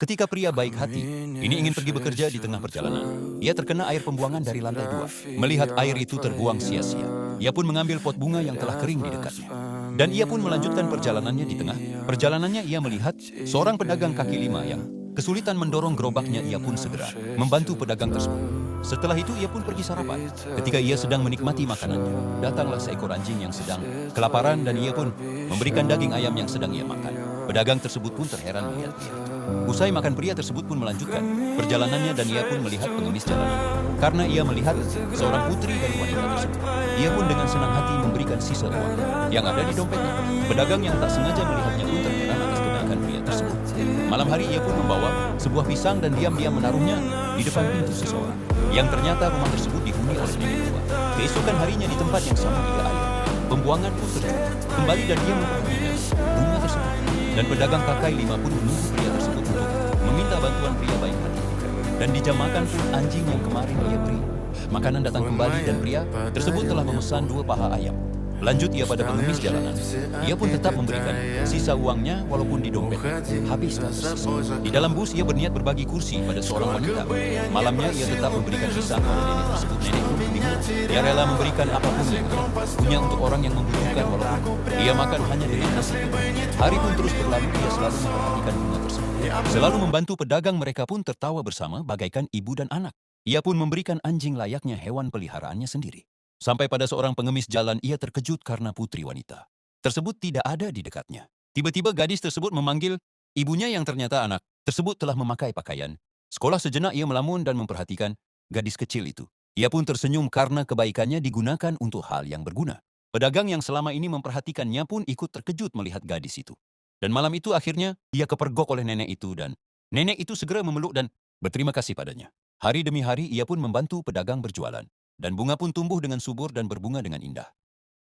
Ketika pria baik hati, ini ingin pergi bekerja di tengah perjalanan. Ia terkena air pembuangan dari lantai 2. Melihat air itu terbuang sia-sia, ia pun mengambil pot bunga yang telah kering di dekatnya. Dan ia pun melanjutkan perjalanannya di tengah. Perjalanannya ia melihat seorang pedagang kaki lima yang kesulitan mendorong gerobaknya. Ia pun segera membantu pedagang tersebut. Setelah itu ia pun pergi sarapan. Ketika ia sedang menikmati makanannya, datanglah seekor anjing yang sedang kelaparan dan ia pun memberikan daging ayam yang sedang ia makan. Pedagang tersebut pun terheran melihat pria itu. Usai makan, pria tersebut pun melanjutkan perjalanannya dan ia pun melihat pengemis jalanan. Karena ia melihat seorang putri dari wanita tersebut, ia pun dengan senang hati memberikan sisa uang yang ada di dompetnya. Pedagang yang tak sengaja melihatnya pun terheran atas tindakan pria tersebut. Malam hari ia pun membawa sebuah pisang dan diam-diam menaruhnya di depan pintu seseorang. Yang ternyata rumah tersebut dihuni oleh nenek tua. Keesokan harinya di tempat yang sama juga air pembuangan pun terjun kembali dan ia memperhatikan bunga tersebut. Dan pedagang kaki lima pun menunggu pria tersebut untuk meminta bantuan pria baik hati. Dan di jam makan pun anjing yang kemarin ia beri makanan datang kembali dan pria tersebut telah memesan 2 paha ayam. Lanjut ia pada pengemis jalanan. Ia pun tetap memberikan sisa uangnya walaupun di dompetnya habis dan tersisa. Di dalam bus ia berniat berbagi kursi pada seorang wanita. Malamnya ia tetap memberikan pisang pada nenek tersebut. Nenek pun bingung. Ia rela memberikan apapun yang ia punya untuk orang yang membutuhkan walaupun ia makan hanya dengan nasi. Hari pun terus berlalu, ia selalu memperhatikan bunga tersebut. Selalu membantu pedagang, mereka pun tertawa bersama bagaikan ibu dan anak. Ia pun memberikan anjing layaknya hewan peliharaannya sendiri. Sampai pada seorang pengemis jalan, ia terkejut karena putri wanita tersebut tidak ada di dekatnya. Tiba-tiba gadis tersebut memanggil ibunya yang ternyata anak tersebut telah memakai pakaian sekolah. Sejenak ia melamun dan memperhatikan gadis kecil itu. Ia pun tersenyum karena kebaikannya digunakan untuk hal yang berguna. Pedagang yang selama ini memperhatikannya pun ikut terkejut melihat gadis itu. Dan malam itu akhirnya ia kepergok oleh nenek itu dan nenek itu segera memeluk dan berterima kasih padanya. Hari demi hari ia pun membantu pedagang berjualan. Dan bunga pun tumbuh dengan subur dan berbunga dengan indah.